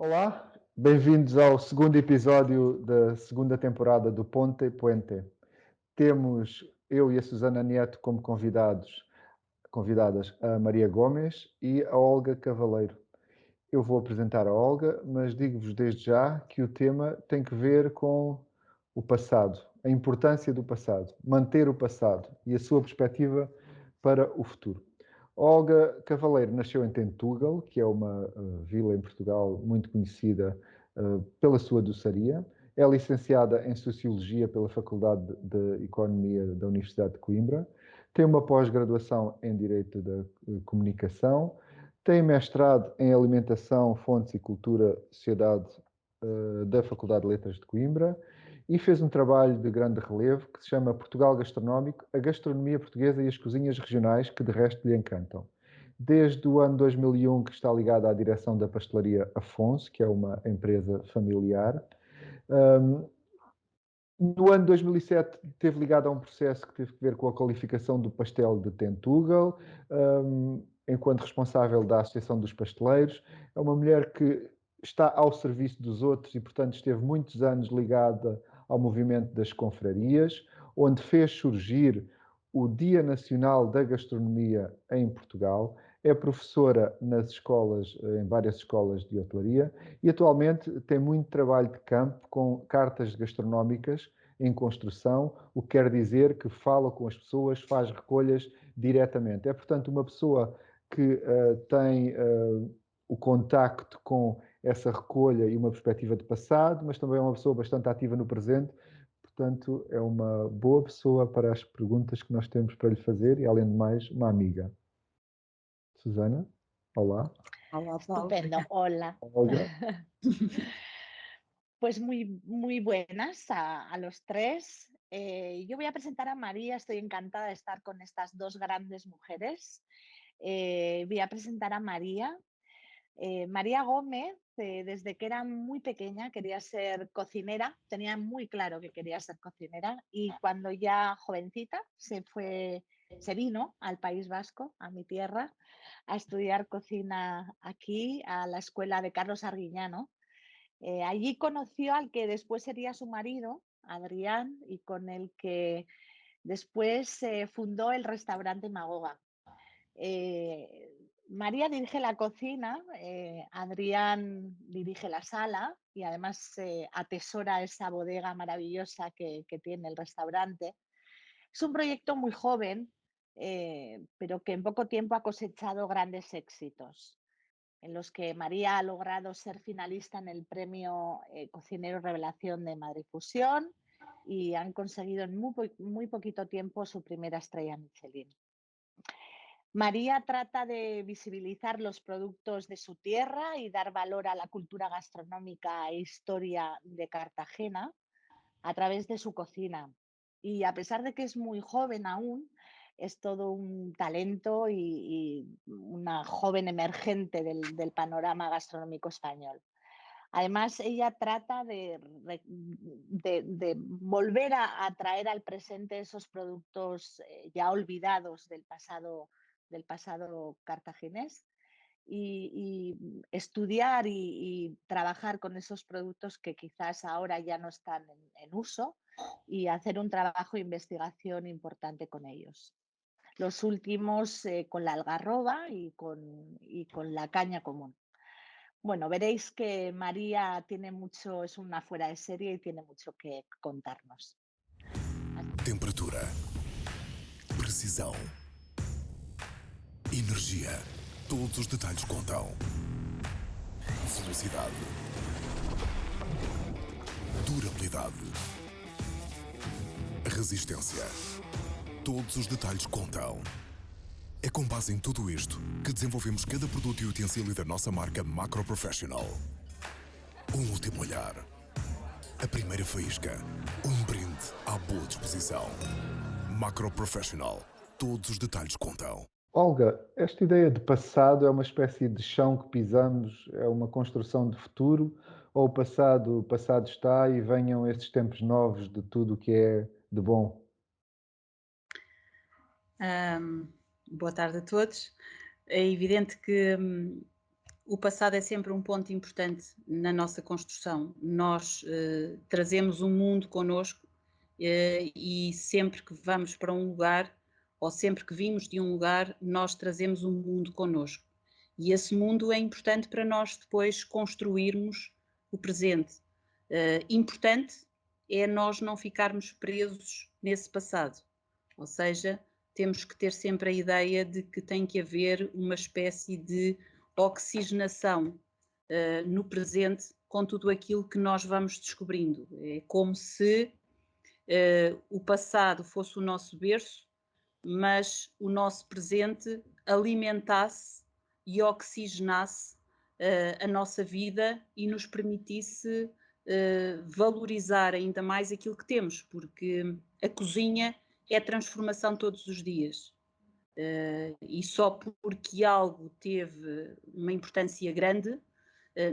Olá, bem-vindos ao segundo episódio da segunda temporada do Ponte Puente. Temos eu e a Susana Nieto como convidadas a Maria Gomes e a Olga Cavaleiro. Eu vou apresentar a Olga, mas digo-vos desde já que o tema tem que ver com o passado, a importância do passado, manter o passado e a sua perspectiva para o futuro. Olga Cavaleiro nasceu em Tentugal, que é uma vila em Portugal muito conhecida pela sua doçaria. É licenciada em Sociologia pela Faculdade de Economia da Universidade de Coimbra. Tem uma pós-graduação em Direito da Comunicação. Tem mestrado em Alimentação, Fontes e Cultura, Sociedade da Faculdade de Letras de Coimbra. E fez um trabalho de grande relevo que se chama Portugal Gastronómico, a gastronomia portuguesa e as cozinhas regionais, que de resto lhe encantam. Desde o ano 2001 que está ligada à direção da pastelaria Afonso, que é uma empresa familiar. No ano 2007 esteve ligado a um processo que teve que ver com a qualificação do pastel de Tentugal, enquanto responsável da Associação dos Pasteleiros. É uma mulher que está ao serviço dos outros e, portanto, esteve muitos anos ligada ao movimento das confrarias, onde fez surgir o Dia Nacional da Gastronomia em Portugal. É professora nas escolas, em várias escolas de hotelaria, e atualmente tem muito trabalho de campo com cartas gastronómicas em construção, o que quer dizer que fala com as pessoas, faz recolhas diretamente. É, portanto, uma pessoa que tem o contacto com essa recolha e uma perspectiva de passado, mas também é uma pessoa bastante ativa no presente. Portanto, é uma boa pessoa para as perguntas que nós temos para lhe fazer e, além de mais, uma amiga. Susana, olá. Hola, Estupendo, hola. Olga. Pues muy buenas a los tres. Yo voy a presentar a María, estoy encantada de estar con estas dos grandes mujeres. Voy a presentar a María. María Gómez, desde que era muy pequeña, quería ser cocinera, tenía muy claro que quería ser cocinera y cuando ya jovencita se vino al País Vasco, a mi tierra, a estudiar cocina aquí, a la escuela de Carlos Arguiñano. Allí conoció al que después sería su marido, Adrián, y con el que después fundó el restaurante Magoga. María dirige la cocina, Adrián dirige la sala y además atesora esa bodega maravillosa que tiene el restaurante. Es un proyecto muy joven, pero que en poco tiempo ha cosechado grandes éxitos, en los que María ha logrado ser finalista en el premio Cocinero Revelación de Madrid Fusión y han conseguido en muy poquito tiempo su primera estrella Michelin. María trata de visibilizar los productos de su tierra y dar valor a la cultura gastronómica e historia de Cartagena a través de su cocina. Y a pesar de que es muy joven aún, es todo un talento y una joven emergente del panorama gastronómico español. Además, ella trata de volver a traer al presente esos productos ya olvidados del pasado cartaginés y estudiar y trabajar con esos productos que quizás ahora ya no están en uso y hacer un trabajo de investigación importante con ellos. Los últimos con la algarroba y con la caña común. Bueno, veréis que María tiene mucho, es una fuera de serie y tiene mucho que contarnos. Temperatura, precisão, energia. Todos os detalhes contam. Velocidade, durabilidade, resistência. Todos os detalhes contam. É com base em tudo isto que desenvolvemos cada produto e utensílio da nossa marca Macro Professional. Um último olhar, a primeira faísca, um brinde à boa disposição. Macro Professional. Todos os detalhes contam. Olga, esta ideia de passado é uma espécie de chão que pisamos, é uma construção de futuro, ou o passado está e venham esses tempos novos de tudo o que é de bom? Boa tarde a todos. É evidente que o passado é sempre um ponto importante na nossa construção. Nós trazemos o mundo connosco e sempre que vamos para um lugar, ou sempre que vimos de um lugar, nós trazemos o mundo connosco. E esse mundo é importante para nós depois construirmos o presente. Importante é nós não ficarmos presos nesse passado. Ou seja, temos que ter sempre a ideia de que tem que haver uma espécie de oxigenação no presente com tudo aquilo que nós vamos descobrindo. É como se o passado fosse o nosso berço, mas o nosso presente alimentasse e oxigenasse a nossa vida e nos permitisse valorizar ainda mais aquilo que temos, porque a cozinha é transformação todos os dias. E só porque algo teve uma importância grande,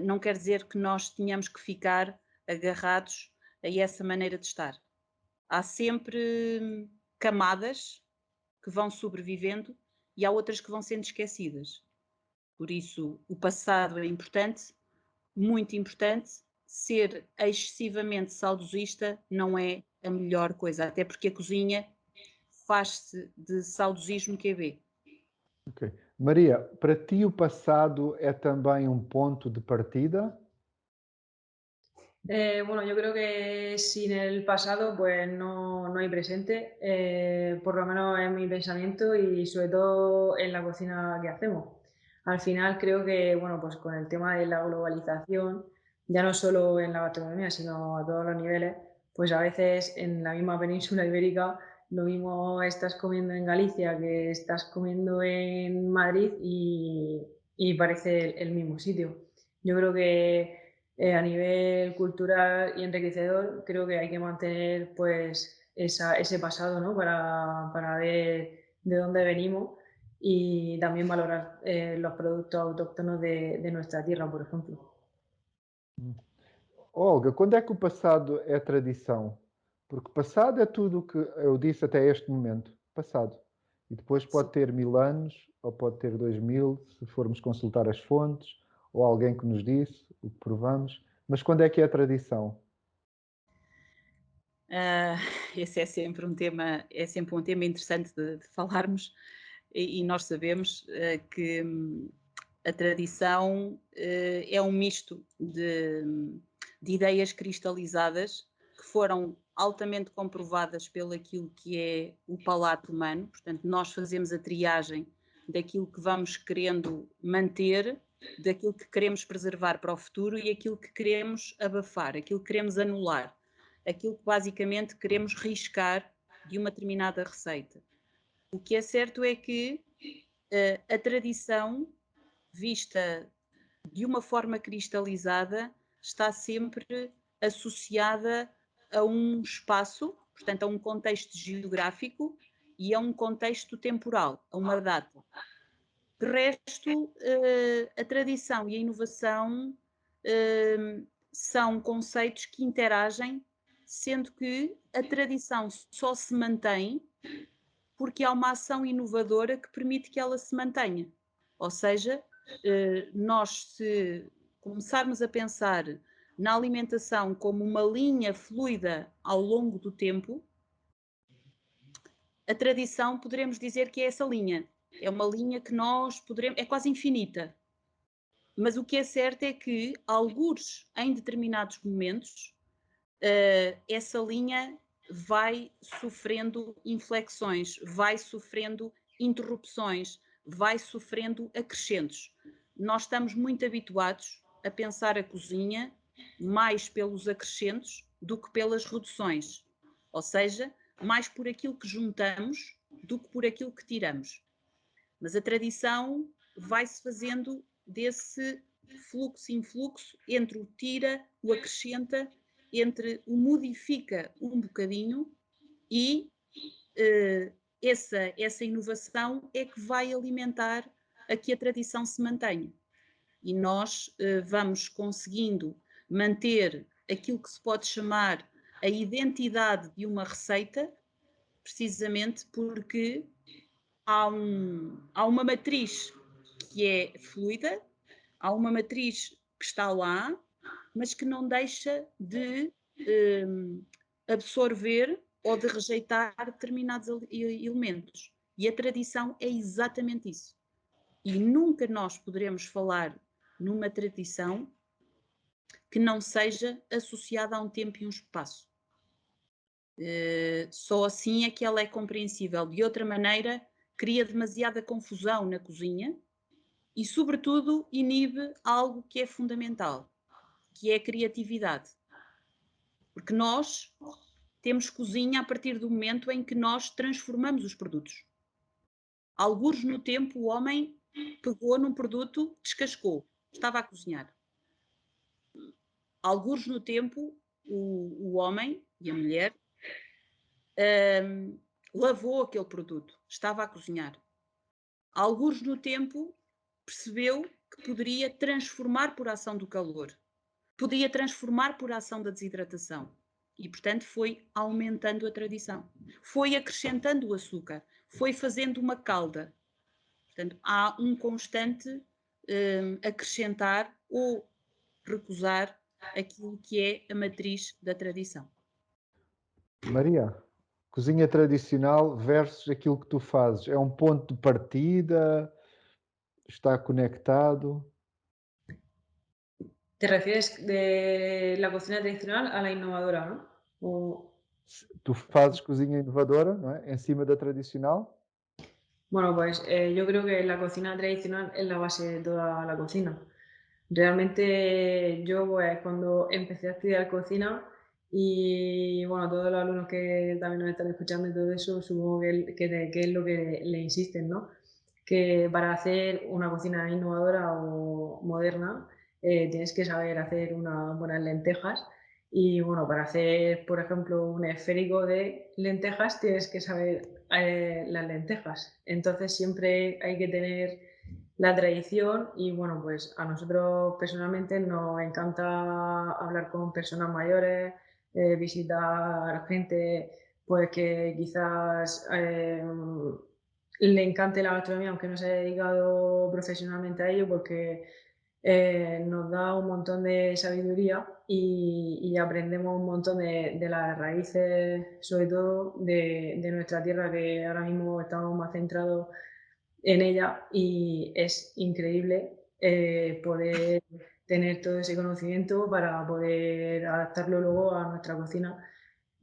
não quer dizer que nós tenhamos que ficar agarrados a essa maneira de estar. Há sempre camadas que vão sobrevivendo e há outras que vão sendo esquecidas. Por isso, o passado é importante, muito importante. Ser excessivamente saudosista não é a melhor coisa, até porque a cozinha faz-se de saudosismo QB. Ok. Maria, para ti o passado é também um ponto de partida? Bueno, yo creo que sin el pasado pues no hay presente, por lo menos en mi pensamiento y sobre todo en la cocina que hacemos. Al final creo que, bueno, pues con el tema de la globalización, ya no solo en la gastronomía, sino a todos los niveles, pues a veces en la misma península ibérica lo mismo estás comiendo en Galicia que estás comiendo en Madrid y parece el mismo sitio. Yo creo que a nivel cultural y enriquecedor, creo que hay que mantener pues ese pasado, ¿no? Para ver de dónde venimos y también valorar los productos autóctonos de nuestra tierra, por ejemplo. Olga, quando é que o passado é tradição? Porque passado é tudo o que eu disse até este momento. Passado. E depois pode ter 1000 anos, ou pode ter 2000, se formos consultar as fontes, ou alguém que nos disse, o que provamos. Mas quando é que é tradição? Esse é sempre um tema interessante de falarmos e nós sabemos que a tradição é um misto de ideias cristalizadas que foram altamente comprovadas pelo aquilo que é o palato humano. Portanto, nós fazemos a triagem daquilo que vamos querendo manter, daquilo que queremos preservar para o futuro e aquilo que queremos abafar, aquilo que queremos anular, aquilo que basicamente queremos riscar de uma determinada receita. O que é certo é que a tradição, vista de uma forma cristalizada, está sempre associada a um espaço, portanto a um contexto geográfico e a um contexto temporal, a uma data. De resto, a tradição e a inovação são conceitos que interagem, sendo que a tradição só se mantém porque há uma ação inovadora que permite que ela se mantenha. Ou seja, nós se começarmos a pensar na alimentação como uma linha fluida ao longo do tempo, a tradição poderemos dizer que é essa linha. É uma linha que nós poderemos, é quase infinita. Mas o que é certo é que, algures em determinados momentos, essa linha vai sofrendo inflexões, vai sofrendo interrupções, vai sofrendo acrescentos. Nós estamos muito habituados a pensar a cozinha mais pelos acrescentos do que pelas reduções. Ou seja, mais por aquilo que juntamos do que por aquilo que tiramos. Mas a tradição vai-se fazendo desse fluxo em fluxo entre o tira, o acrescenta, entre o modifica um bocadinho e essa inovação é que vai alimentar a que a tradição se mantenha. E nós vamos conseguindo manter aquilo que se pode chamar a identidade de uma receita, precisamente porque há uma matriz que é fluida, há uma matriz que está lá, mas que não deixa de absorver ou de rejeitar determinados elementos. E a tradição é exatamente isso. E nunca nós poderemos falar numa tradição que não seja associada a um tempo e um espaço. Só assim é que ela é compreensível. De outra maneira, cria demasiada confusão na cozinha e, sobretudo, inibe algo que é fundamental, que é a criatividade. Porque nós temos cozinha a partir do momento em que nós transformamos os produtos. Algures no tempo, o homem pegou num produto, descascou, estava a cozinhar. Algures no tempo, o homem e a mulher lavou aquele produto, estava a cozinhar. Algures no tempo, percebeu que poderia transformar por ação do calor, podia transformar por ação da desidratação. E, portanto, foi aumentando a tradição. Foi acrescentando o açúcar, foi fazendo uma calda. Portanto, há um constante acrescentar ou recusar aquilo que é a matriz da tradição. Maria, cozinha tradicional versus aquilo que tu fazes. É um ponto de partida? Está conectado? ¿Te refieres de la cocina tradicional a la innovadora, no? Tu fazes cozinha inovadora, não é? Em cima da tradicional? Bueno, pues yo creo que la cocina tradicional es la base de toda la cocina. Realmente yo, pues, cuando empecé a estudiar cocina y, bueno, todos los alumnos que también nos están escuchando y todo eso, supongo que es lo que le insisten, ¿no? Que para hacer una cocina innovadora o moderna tienes que saber hacer unas buenas lentejas y, bueno, para hacer, por ejemplo, un esférico de lentejas tienes que saber las lentejas. Entonces siempre hay que tener la tradición y, bueno, pues a nosotros personalmente nos encanta hablar con personas mayores, visitar gente pues que quizás le encante la gastronomía, aunque no se haya dedicado profesionalmente a ello, porque nos da un montón de sabiduría y aprendemos un montón de las raíces, sobre todo de nuestra tierra, que ahora mismo estamos más centrados en ella y es increíble poder tener todo ese conocimiento para poder adaptarlo luego a nuestra cocina,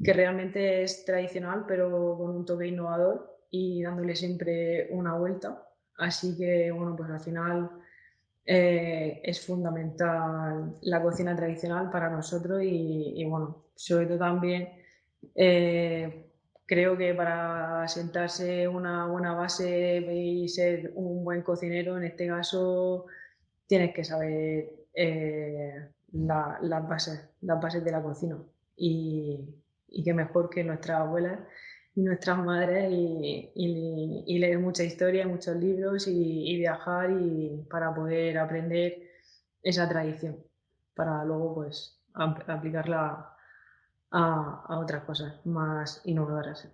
que realmente es tradicional pero con un toque innovador y dándole siempre una vuelta. Así que, bueno, pues al final es fundamental la cocina tradicional para nosotros y bueno, sobre todo también creo que para sentarse una buena base y ser un buen cocinero, en este caso, tienes que saber las bases de la cocina. Y qué mejor que nuestras abuelas y nuestras madres y leer mucha historia, muchos libros y viajar y para poder aprender esa tradición, para luego pues aplicarla a otras cosas más innovadoras.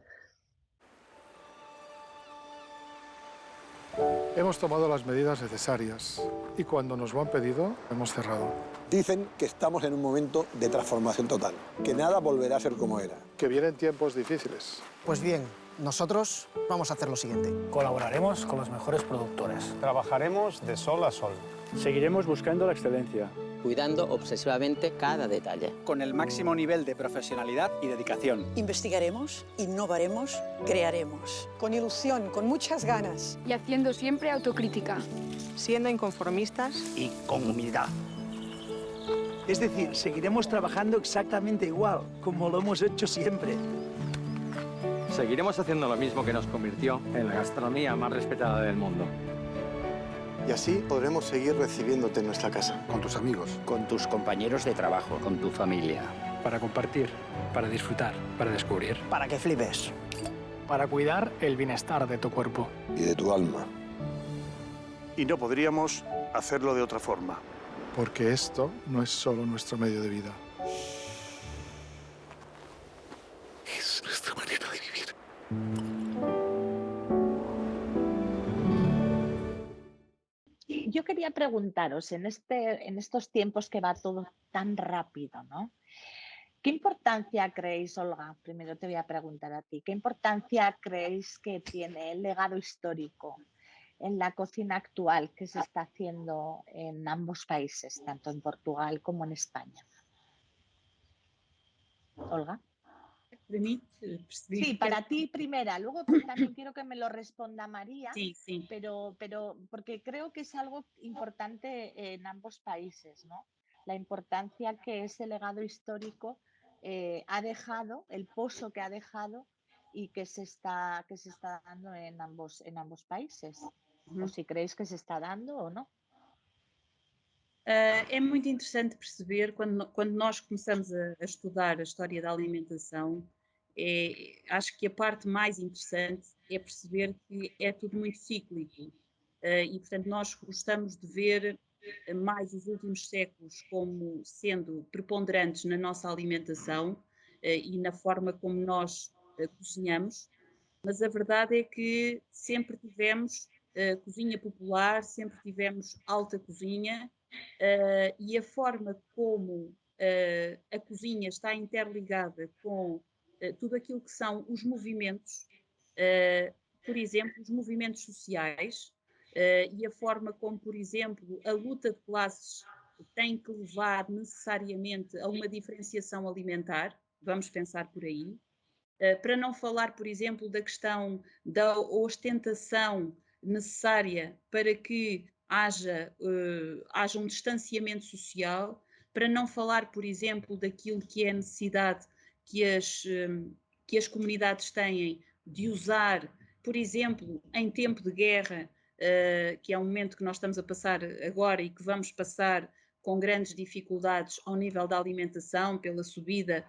Hemos tomado las medidas necesarias y cuando nos lo han pedido, hemos cerrado. Dicen que estamos en un momento de transformación total, que nada volverá a ser como era. Que vienen tiempos difíciles. Pues bien, nosotros vamos a hacer lo siguiente. Colaboraremos con los mejores productores. Trabajaremos de sol a sol. Seguiremos buscando la excelencia. Cuidando obsesivamente cada detalle. Con el máximo nivel de profesionalidad y dedicación. Investigaremos, innovaremos, crearemos. Con ilusión, con muchas ganas. Y haciendo siempre autocrítica. Siendo inconformistas. Y con humildad. Es decir, seguiremos trabajando exactamente igual, como lo hemos hecho siempre. Seguiremos haciendo lo mismo que nos convirtió en la gastronomía más respetada del mundo. Y así podremos seguir recibiéndote en nuestra casa. Con tus amigos. Con tus compañeros de trabajo. Con tu familia. Para compartir, para disfrutar, para descubrir. Para que flipes. Para cuidar el bienestar de tu cuerpo. Y de tu alma. Y no podríamos hacerlo de otra forma. Porque esto no es solo nuestro medio de vida. Es nuestra manera de vivir. yo quería preguntaros, en estos tiempos que va todo tan rápido, ¿no? ¿Qué importancia creéis, Olga? Primero te voy a preguntar a ti, ¿qué importancia creéis que tiene el legado histórico en la cocina actual que se está haciendo en ambos países, tanto en Portugal como en España? Olga. Sí, para ti primera, luego también quiero que me lo responda María, sí. Pero porque creo que es algo importante en ambos países, ¿no? La importancia que ese legado histórico ha dejado, el pozo que ha dejado y que se está dando en ambos países. O si creéis que se está dando o não. É muito interessante perceber, quando nós começamos a estudar a história da alimentação, acho que a parte mais interessante é perceber que é tudo muito cíclico. E, portanto, nós gostamos de ver mais os últimos séculos como sendo preponderantes na nossa alimentação e na forma como nós cozinhamos, mas a verdade é que sempre tivemos cozinha popular, sempre tivemos alta cozinha, e a forma como a cozinha está interligada com tudo aquilo que são os movimentos, por exemplo, os movimentos sociais, e a forma como, por exemplo, a luta de classes tem que levar necessariamente a uma diferenciação alimentar, vamos pensar por aí, para não falar, por exemplo, da questão da ostentação necessária para que haja um distanciamento social, para não falar, por exemplo, daquilo que é a necessidade que as comunidades têm de usar, por exemplo, em tempo de guerra, que é um momento que nós estamos a passar agora e que vamos passar com grandes dificuldades ao nível da alimentação, pela subida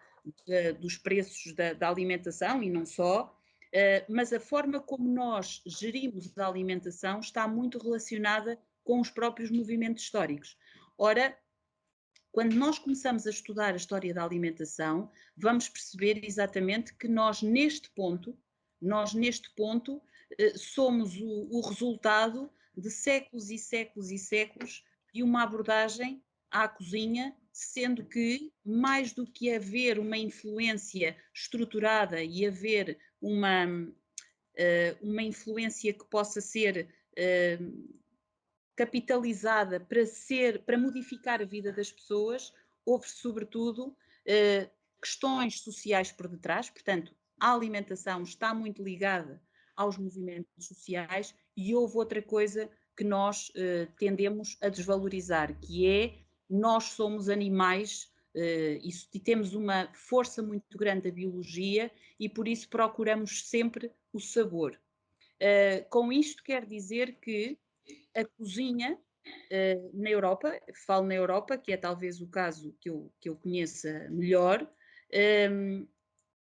dos preços da alimentação e não só, mas a forma como nós gerimos a alimentação está muito relacionada com os próprios movimentos históricos. Ora, quando nós começamos a estudar a história da alimentação, vamos perceber exatamente que nós neste ponto somos o resultado de séculos e séculos e séculos de uma abordagem à cozinha, sendo que, mais do que haver uma influência estruturada e haver uma influência que possa ser capitalizada para modificar a vida das pessoas, houve sobretudo questões sociais por detrás, portanto, a alimentação está muito ligada aos movimentos sociais e houve outra coisa que nós tendemos a desvalorizar, que é nós somos animais e temos uma força muito grande da biologia e por isso procuramos sempre o sabor. Com isto quer dizer que a cozinha na Europa, falo na Europa, que é talvez o caso que eu conheça melhor,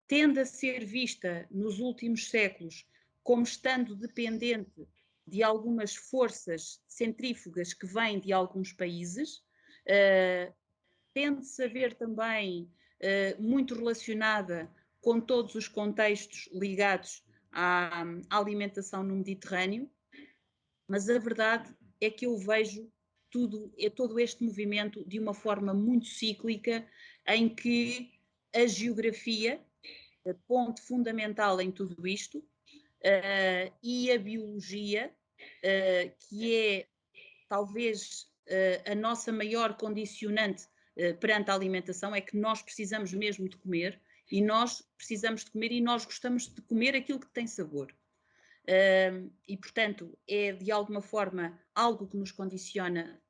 tende a ser vista nos últimos séculos como estando dependente de algumas forças centrífugas que vêm de alguns países, tende-se a ver também muito relacionada com todos os contextos ligados à alimentação no Mediterrâneo, mas a verdade é que eu vejo todo este movimento de uma forma muito cíclica, em que a geografia, ponto fundamental em tudo isto, e a biologia, que é talvez a nossa maior condicionante perante a alimentação, é que nós precisamos mesmo de comer e nós gostamos de comer aquilo que tem sabor. E, portanto, é de alguma forma algo que nos condiciona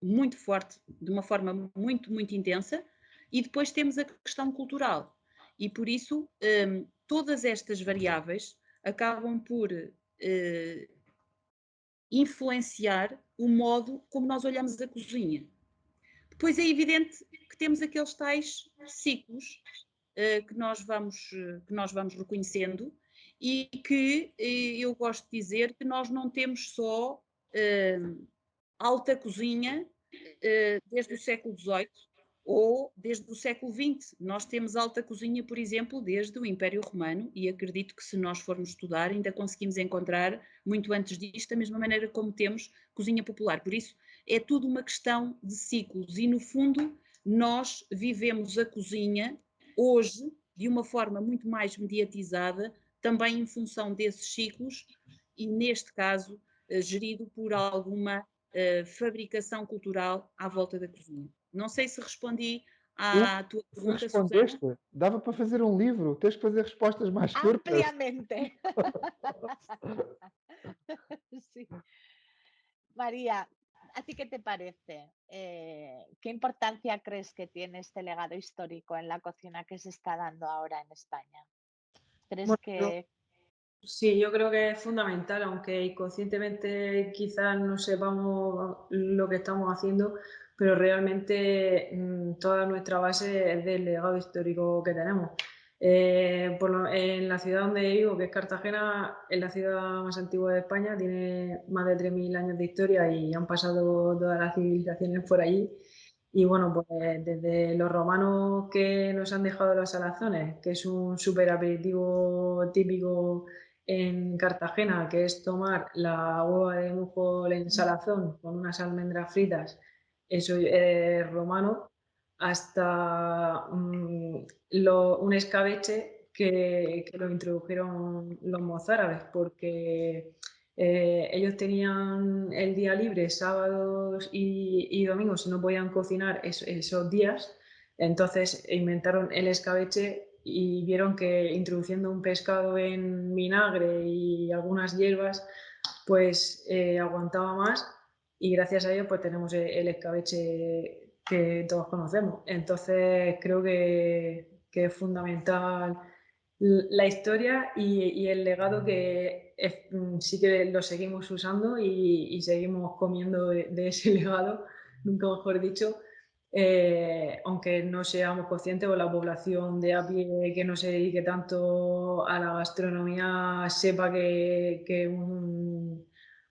muito forte, de uma forma muito, muito intensa, e depois temos a questão cultural. E por isso, todas estas variáveis acabam por influenciar o modo como nós olhamos a cozinha. Depois é evidente que temos aqueles tais ciclos que nós vamos reconhecendo e que eu gosto de dizer que nós não temos só alta cozinha desde o século XVIII, ou desde o século XX. Nós temos alta cozinha, por exemplo, desde o Império Romano, e acredito que se nós formos estudar ainda conseguimos encontrar, muito antes disto, da mesma maneira como temos cozinha popular. Por isso, é tudo uma questão de ciclos e, no fundo, nós vivemos a cozinha hoje de uma forma muito mais mediatizada, também em função desses ciclos e, neste caso, gerido por alguma fabricação cultural à volta da cozinha. Não sei se respondi à tua pergunta, Respondeste. Susana. Dava para fazer um livro. Tens que fazer respostas mais curtas. Ampliamente. Sí. María, ¿a ti qué te parece? ¿Qué importancia crees que tiene este legado histórico en la cocina que se está dando ahora en España? ¿Crees que Sí, yo creo que es fundamental, aunque inconscientemente quizás no sepamos lo que estamos haciendo, pero realmente toda nuestra base es del legado histórico que tenemos. En la ciudad donde vivo, que es Cartagena, es la ciudad más antigua de España, tiene más de 3000 años de historia y han pasado todas las civilizaciones por allí. Y bueno, pues desde los romanos que nos han dejado los salazones, que es un súper aperitivo típico en Cartagena, que es tomar la hueva de Mujol en salazón con unas almendras fritas, eso es romano, hasta un escabeche que lo introdujeron los mozárabes, porque ellos tenían el día libre, sábados y domingos, y no podían cocinar esos días, entonces inventaron el escabeche y vieron que introduciendo un pescado en vinagre y algunas hierbas, pues aguantaba más, y gracias a ello pues tenemos el escabeche que todos conocemos. Entonces creo que es fundamental la historia y el legado que sí que lo seguimos usando y seguimos comiendo de ese legado, nunca mejor dicho. Aunque no seamos conscientes o la población de a pie que no se dedique tanto a la gastronomía sepa que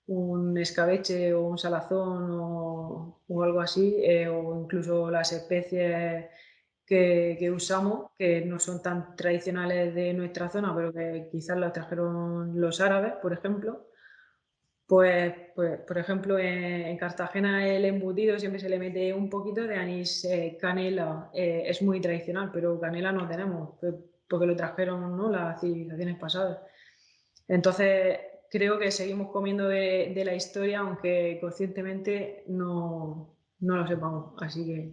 un escabeche o un salazón o algo así, o incluso las especies que usamos, que no son tan tradicionales de nuestra zona, pero que quizás las trajeron los árabes, por ejemplo. Pues por ejemplo, en Cartagena el embutido siempre se le mete un poquito de anís, canela, es muy tradicional, pero canela no tenemos, porque lo trajeron, ¿no?, las civilizaciones pasadas. Entonces, creo que seguimos comiendo de la historia, aunque conscientemente no lo sepamos. Así que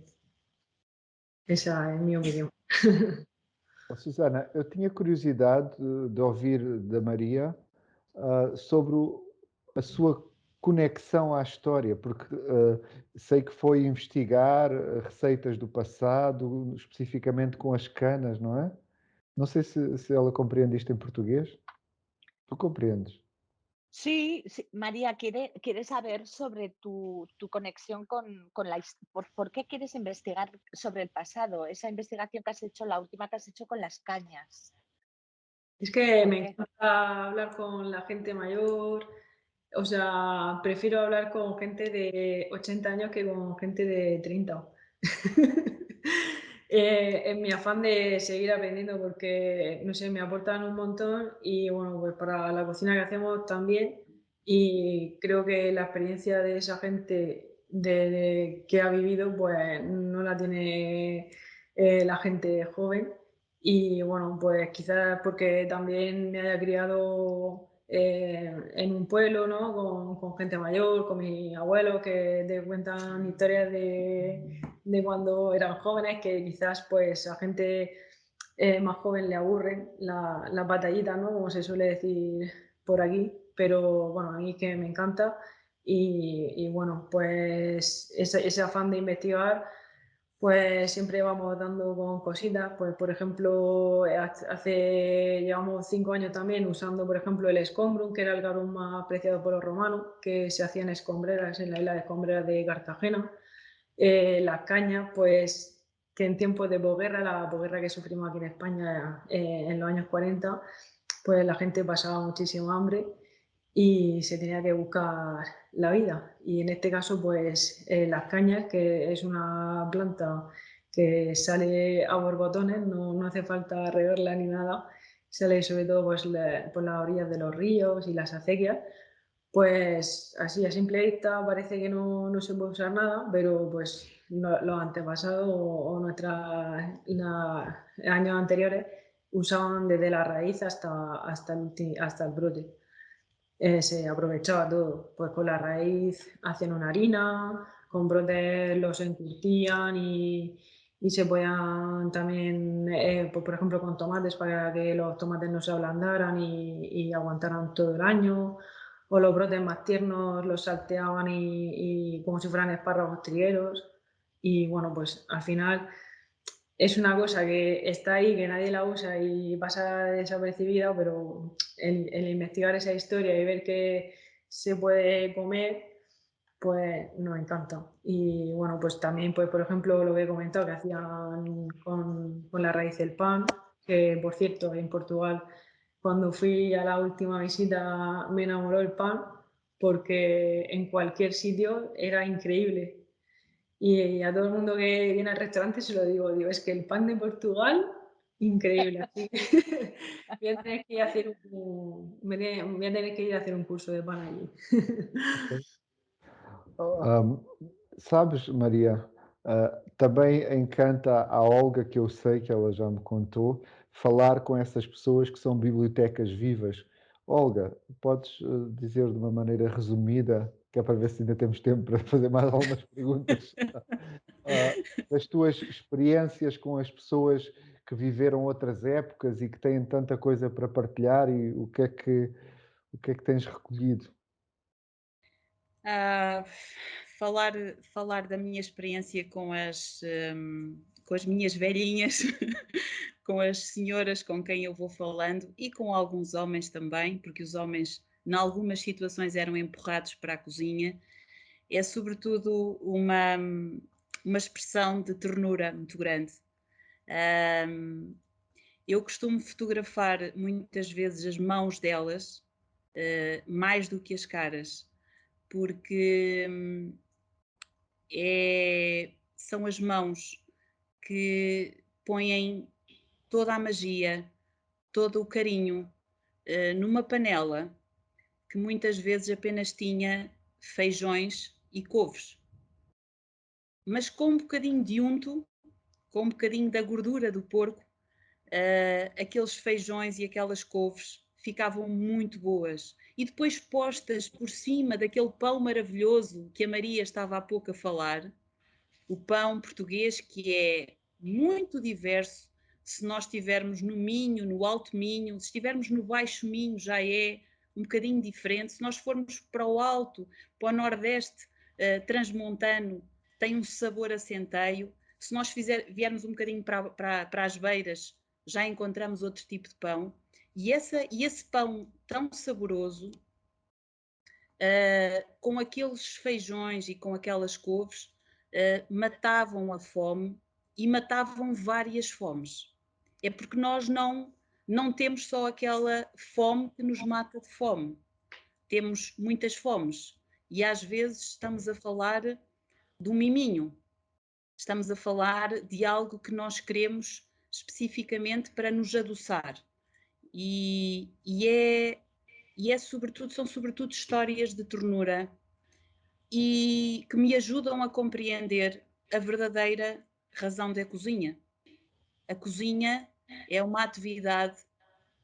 esa es mi opinión. Susana, eu tinha curiosidade de ouvir da Maria sobre a sua conexão à história, porque sei que foi investigar receitas do passado, especificamente com as canas, não é? Não sei se ela compreende isto em português. Tu compreendes? Sí, María, quiere saber sobre tu conexión con ¿por qué quieres investigar sobre el pasado? Esa investigación que has hecho, la última que has hecho con las cañas. Es que ¿Por me qué? encanta hablar con la gente mayor, o sea, prefiero hablar con gente de 80 años que con gente de 30. En mi afán de seguir aprendiendo, porque, no sé, me aportan un montón y bueno, pues para la cocina que hacemos también, y creo que la experiencia de esa gente que ha vivido, pues no la tiene la gente joven. Y bueno, pues quizás porque también me haya criado en un pueblo, ¿no?, con gente mayor, con mis abuelos que te cuentan historias de cuando eran jóvenes, que quizás pues a gente más joven le aburren la batallita, ¿no?, como se suele decir por aquí, pero bueno, a mí es que me encanta y bueno, pues ese afán de investigar, pues siempre vamos dando con cositas. Pues por ejemplo, llevamos 5 años también usando, por ejemplo, el escombrum, que era el garum más apreciado por los romanos, que se hacían escombreras en la isla de Escombreras de Cartagena. Las cañas, pues que en tiempos de posguerra, la posguerra que sufrimos aquí en España en los años 40, pues la gente pasaba muchísimo hambre y se tenía que buscar la vida. Y en este caso, pues las cañas, que es una planta que sale a borbotones, no hace falta regarla ni nada, sale sobre todo pues, por las orillas de los ríos y las acequias. Pues así a simple vista parece que no se puede usar nada, pero pues los antepasados o años anteriores usaban desde la raíz hasta el brote. Se aprovechaba todo, pues con la raíz hacían una harina, con brotes los encurtían y se podían también, pues por ejemplo con tomates para que los tomates no se ablandaran y aguantaran todo el año, o los brotes más tiernos los salteaban y como si fueran espárragos trigueros, y bueno, pues al final es una cosa que está ahí, que nadie la usa y pasa desapercibida, pero el investigar esa historia y ver que se puede comer, pues nos encanta. Y bueno, pues también, pues por ejemplo, lo que he comentado, que hacían con la raíz del pan, que por cierto, en Portugal, cuando fui a la última visita, me enamoró el pan, porque en cualquier sitio era increíble. Y a todo el mundo que viene al restaurante se lo digo, es que el pan de Portugal, increíble. Así que voy a tener que ir a hacer un curso de pan allí. Sabes, Maria, também encanta a Olga, que eu sei que ela já me contou, falar com essas pessoas que são bibliotecas vivas. Olga, podes dizer de uma maneira resumida, que é para ver se ainda temos tempo para fazer mais algumas perguntas, das tuas experiências com as pessoas que viveram outras épocas e que têm tanta coisa para partilhar, e o que é que tens recolhido? Falar da minha experiência com as minhas velhinhas, com as senhoras com quem eu vou falando e com alguns homens também, porque os homens, em algumas situações, eram empurrados para a cozinha. É sobretudo uma expressão de ternura muito grande. Eu costumo fotografar muitas vezes as mãos delas, mais do que as caras, porque são as mãos que põem toda a magia, todo o carinho numa panela que muitas vezes apenas tinha feijões e couves. Mas com um bocadinho de unto, com um bocadinho da gordura do porco, aqueles feijões e aquelas couves ficavam muito boas. E depois postas por cima daquele pão maravilhoso que a Maria estava há pouco a falar, o pão português, que é muito diverso. Se nós estivermos no Minho, no Alto Minho, se estivermos no Baixo Minho, já é um bocadinho diferente. Se nós formos para o Alto, para o Nordeste transmontano, tem um sabor a centeio. Se nós viermos um bocadinho para as beiras, já encontramos outro tipo de pão. E esse pão tão saboroso, com aqueles feijões e com aquelas couves, matavam a fome e matavam várias fomes. É porque nós não temos só aquela fome que nos mata de fome. Temos muitas fomes e às vezes estamos a falar de um miminho. Estamos a falar de algo que nós queremos especificamente para nos adoçar. São sobretudo histórias de ternura e que me ajudam a compreender a verdadeira razão da cozinha. A cozinha é uma atividade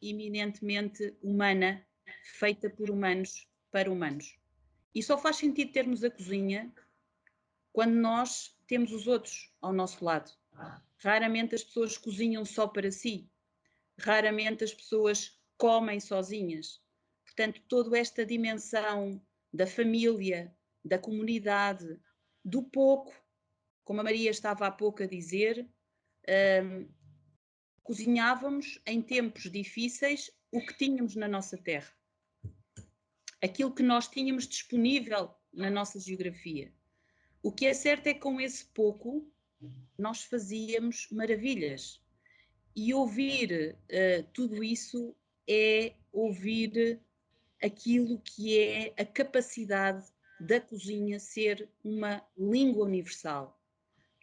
eminentemente humana, feita por humanos para humanos. E só faz sentido termos a cozinha quando nós temos os outros ao nosso lado. Raramente as pessoas cozinham só para si. Raramente as pessoas comem sozinhas. Portanto, toda esta dimensão da família, da comunidade, do pouco, como a Maria estava há pouco a dizer, cozinhávamos em tempos difíceis o que tínhamos na nossa terra. Aquilo que nós tínhamos disponível na nossa geografia. O que é certo é que com esse pouco nós fazíamos maravilhas. E ouvir tudo isso é ouvir aquilo que é a capacidade da cozinha ser uma língua universal,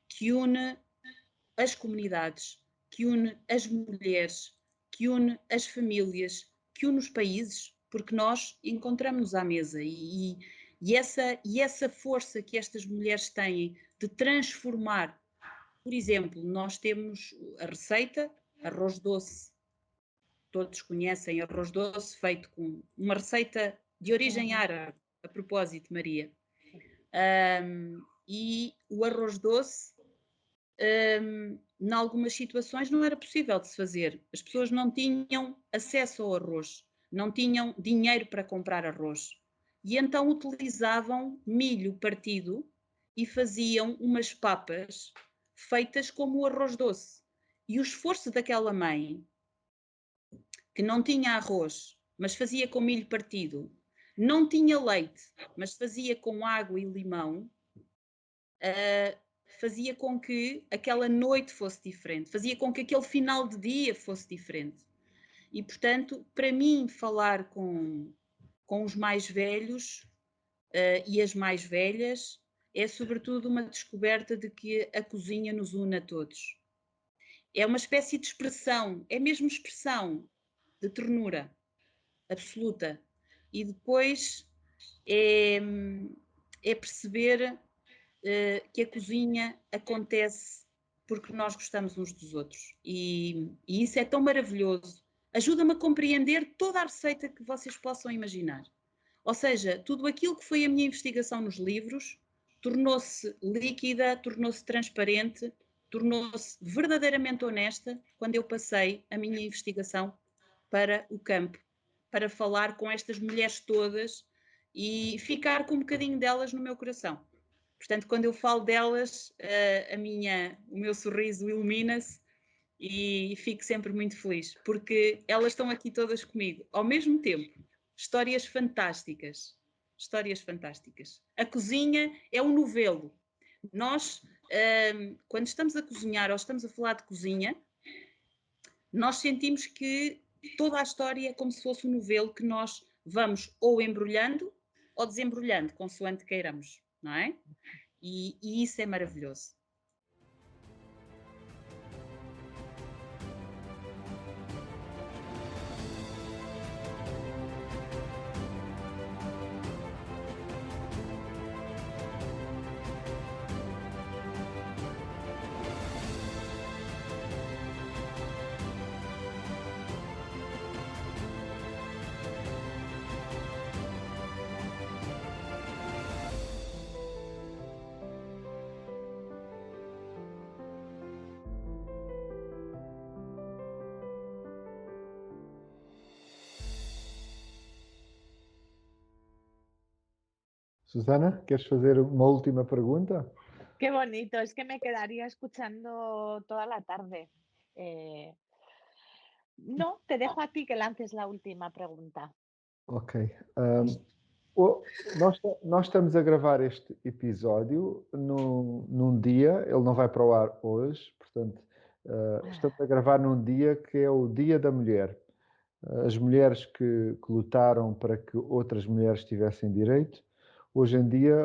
que une as comunidades, que une as mulheres, que une as famílias, que une os países, porque nós encontramos-nos à mesa e essa força que estas mulheres têm de transformar. Por exemplo, nós temos a receita, arroz doce. Todos conhecem arroz doce feito com uma receita de origem árabe, a propósito, Maria. E o arroz doce, em algumas situações, não era possível de se fazer. As pessoas não tinham acesso ao arroz, não tinham dinheiro para comprar arroz. E então utilizavam milho partido e faziam umas papas feitas como o arroz doce. E o esforço daquela mãe, que não tinha arroz, mas fazia com milho partido, não tinha leite, mas fazia com água e limão, fazia com que aquela noite fosse diferente, fazia com que aquele final de dia fosse diferente. E, portanto, para mim, falar com os mais velhos e as mais velhas é, sobretudo, uma descoberta de que a cozinha nos une a todos. É uma espécie de expressão, é mesmo expressão de ternura absoluta. E depois é perceber que a cozinha acontece porque nós gostamos uns dos outros. E isso é tão maravilhoso. Ajuda-me a compreender toda a receita que vocês possam imaginar. Ou seja, tudo aquilo que foi a minha investigação nos livros tornou-se líquida, tornou-se transparente, tornou-se verdadeiramente honesta quando eu passei a minha investigação para o campo, para falar com estas mulheres todas e ficar com um bocadinho delas no meu coração. Portanto, quando eu falo delas, o meu sorriso ilumina-se e fico sempre muito feliz, porque elas estão aqui todas comigo, ao mesmo tempo. Histórias fantásticas, histórias fantásticas. A cozinha é um novelo. Nós, quando estamos a cozinhar ou estamos a falar de cozinha, nós sentimos que toda a história é como se fosse um novelo que nós vamos ou embrulhando ou desembrulhando, consoante queiramos, não é? E isso é maravilhoso. Susana, ¿quieres hacer una última pregunta? Qué bonito, es que me quedaría escuchando toda la tarde. No, te dejo a ti que lances la última pregunta. Ok. Nós estamos a gravar este episódio num dia, ele não vai para o ar hoje, portanto, estamos a gravar num dia que é o Dia da Mulher. As mulheres que lutaram para que outras mulheres tivessem direito, hoje em dia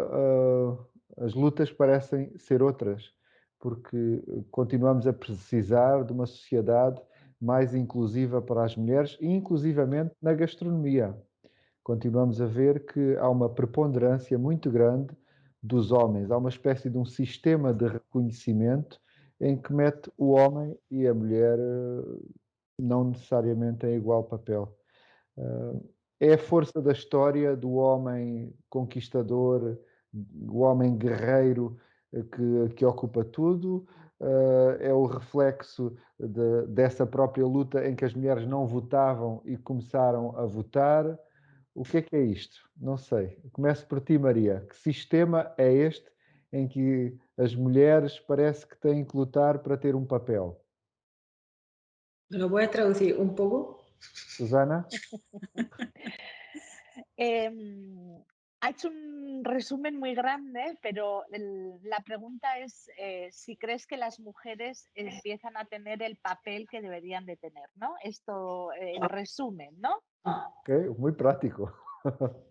as lutas parecem ser outras, porque continuamos a precisar de uma sociedade mais inclusiva para as mulheres e inclusivamente na gastronomia. Continuamos a ver que há uma preponderância muito grande dos homens, há uma espécie de um sistema de reconhecimento em que mete o homem e a mulher não necessariamente em igual papel. É a força da história do homem conquistador, o homem guerreiro que ocupa tudo, é o reflexo dessa própria luta em que as mulheres não votavam e começaram a votar. O que é isto? Não sei. Começo por ti, Maria. Que sistema é este em que as mulheres parece que têm que lutar para ter um papel? ¿Lo puedes traducir un poco? Susana. Ha hecho un resumen muy grande, pero la pregunta es si crees que las mujeres empiezan a tener el papel que deberían de tener, ¿no? Esto, el resumen, ¿no? Ok, muy práctico.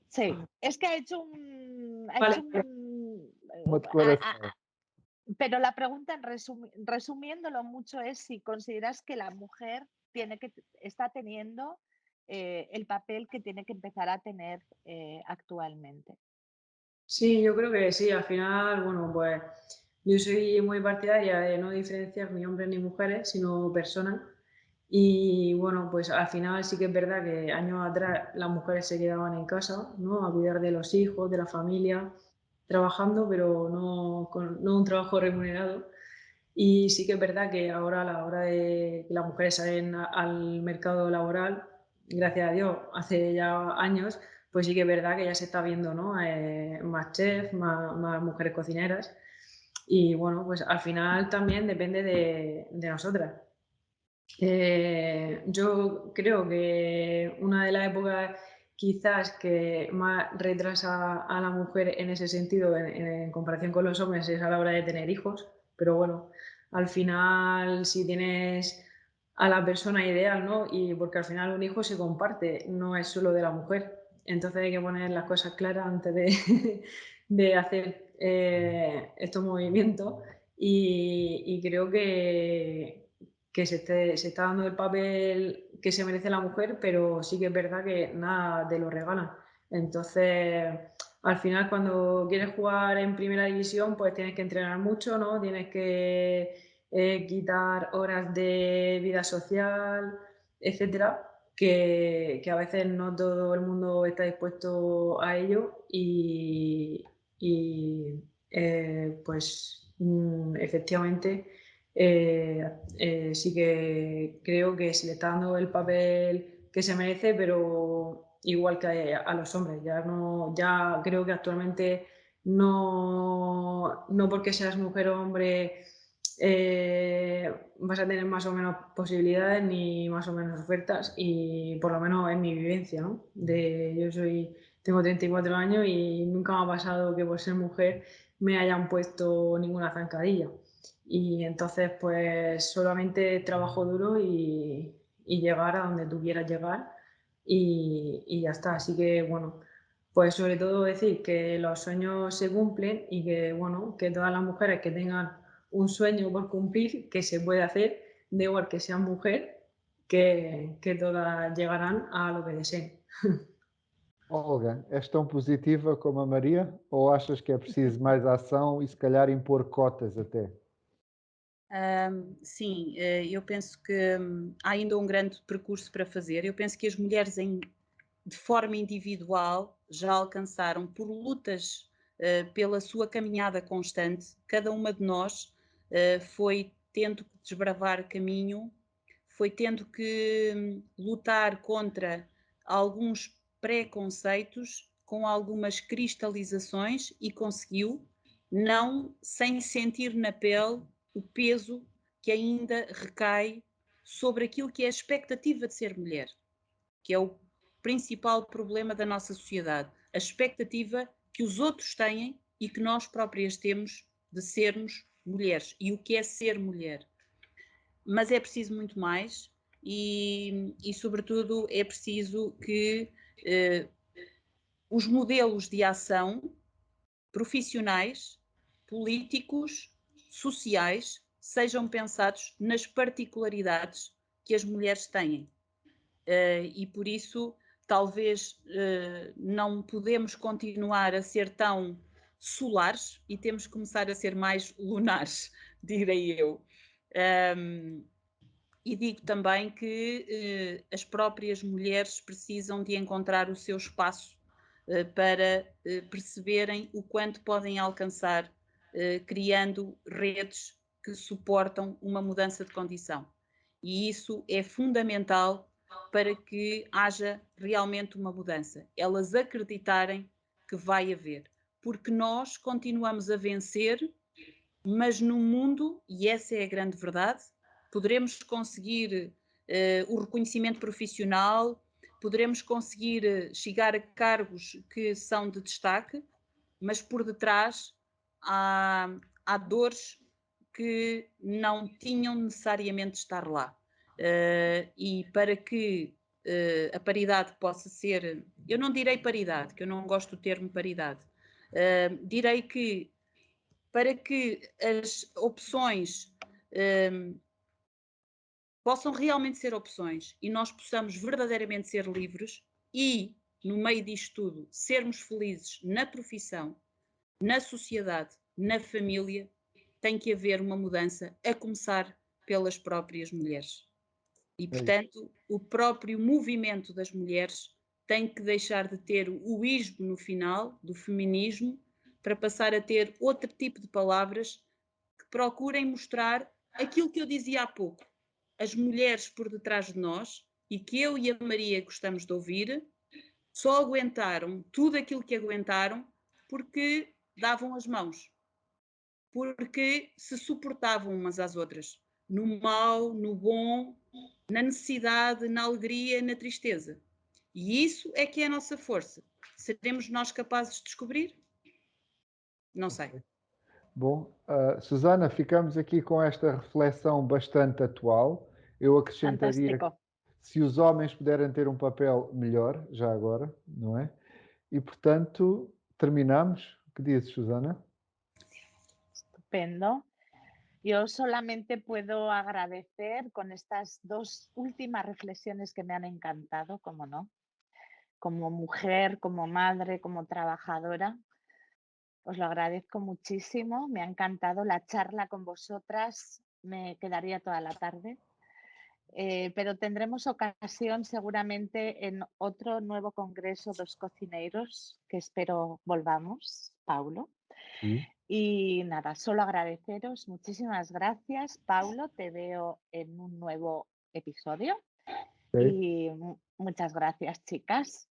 Sí, es que ha hecho un... Una declaración. Pero la pregunta, resumiéndolo mucho, es si consideras que la mujer está teniendo el papel que tiene que empezar a tener actualmente. Sí, yo creo que sí. Al final, bueno, pues yo soy muy partidaria de no diferenciar ni hombres ni mujeres, sino personas. Y bueno, pues al final sí que es verdad que años atrás las mujeres se quedaban en casa, ¿no? A cuidar de los hijos, de la familia, trabajando, pero no un trabajo remunerado. Y sí que es verdad que ahora a la hora de que las mujeres salen al mercado laboral, gracias a Dios, hace ya años, pues sí que es verdad que ya se está viendo, ¿no? Más chefs, más mujeres cocineras. Y bueno, pues al final también depende de nosotras. Yo creo que una de las épocas quizás que más retrasa a la mujer en ese sentido en comparación con los hombres es a la hora de tener hijos, pero bueno, al final si tienes a la persona ideal, ¿no? Y porque al final un hijo se comparte, no es solo de la mujer, entonces hay que poner las cosas claras antes de hacer estos movimientos y creo que se está dando el papel que se merece la mujer, pero sí que es verdad que nada te lo regalan. Entonces, al final, cuando quieres jugar en primera división, pues tienes que entrenar mucho, ¿no? Tienes que quitar horas de vida social, etcétera, que a veces no todo el mundo está dispuesto a ello pues efectivamente sí que creo que se le está dando el papel que se merece, pero igual que a los hombres. Ya creo que actualmente no porque seas mujer o hombre vas a tener más o menos posibilidades ni más o menos ofertas, y por lo menos en mi vivencia, ¿no? Tengo 34 años y nunca me ha pasado que por ser mujer me hayan puesto ninguna zancadilla. Y entonces, pues solamente trabajo duro y llegar a donde tú quieras llegar y ya está. Así que, bueno, pues sobre todo decir que los sueños se cumplen y que, bueno, que todas las mujeres que tengan un sueño por cumplir, que se puede hacer, da igual que sean mujer, que todas llegarán a lo que deseen. Olga, és tão positiva como a Maria ou achas que é preciso mais ação e se calhar impor cotas até? Sim, eu penso que há ainda um grande percurso para fazer. Eu penso que as mulheres de forma individual já alcançaram por lutas pela sua caminhada constante. Cada uma de nós foi tendo que desbravar caminho, foi tendo que lutar contra alguns preconceitos, com algumas cristalizações, e conseguiu, não sem sentir na pele o peso que ainda recai sobre aquilo que é a expectativa de ser mulher, que é o principal problema da nossa sociedade, a expectativa que os outros têm e que nós próprias temos de sermos mulheres e o que é ser mulher. Mas é preciso muito mais e sobretudo, é preciso que os modelos de ação profissionais, políticos, sociais, sejam pensados nas particularidades que as mulheres têm. E por isso, talvez não podemos continuar a ser tão solares e temos que começar a ser mais lunares, direi eu. E digo também que as próprias mulheres precisam de encontrar o seu espaço para perceberem o quanto podem alcançar, criando redes que suportam uma mudança de condição. E isso é fundamental para que haja realmente uma mudança. Elas acreditarem que vai haver. Porque nós continuamos a vencer, mas no mundo, e essa é a grande verdade, poderemos conseguir o reconhecimento profissional, poderemos conseguir chegar a cargos que são de destaque, mas por detrás há dores que não tinham necessariamente de estar lá. E para que a paridade possa ser... Eu não direi paridade, que eu não gosto do termo paridade. Direi que para que as opções possam realmente ser opções e nós possamos verdadeiramente ser livres e, no meio disto tudo, sermos felizes na profissão, na sociedade, na família, tem que haver uma mudança, a começar pelas próprias mulheres. E, portanto, o próprio movimento das mulheres tem que deixar de ter o ismo no final, do feminismo, para passar a ter outro tipo de palavras que procurem mostrar aquilo que eu dizia há pouco. As mulheres por detrás de nós, e que eu e a Maria gostamos de ouvir, só aguentaram tudo aquilo que aguentaram porque davam as mãos. Porque se suportavam umas às outras. No mal, no bom, na necessidade, na alegria, na tristeza. E isso é que é a nossa força. Seremos nós capazes de descobrir? Não sei. Bom, Susana, ficamos aqui com esta reflexão bastante atual. Eu acrescentaria que se os homens puderem ter um papel melhor, já agora, não é? E, portanto, terminamos. O que dizes, Susana? Estupendo. Yo solamente puedo agradecer con estas dos últimas reflexiones que me han encantado, como no, como mujer, como madre, como trabajadora. Os lo agradezco muchísimo, me ha encantado la charla con vosotras, me quedaría toda la tarde, pero tendremos ocasión seguramente en otro nuevo congreso dos cocineiros, que espero volvamos, Paulo. Sí. Y nada, solo agradeceros, muchísimas gracias, Paulo, te veo en un nuevo episodio. Sí. Y muchas gracias, chicas.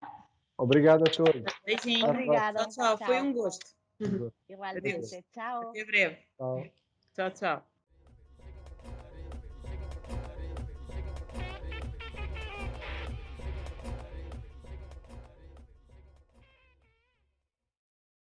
Obrigado a todos. Beijinho. Obrigado. Tchau, tchau. Foi um gosto. Igualmente. Chao. Até breve. Tchau. Tchau, tchau.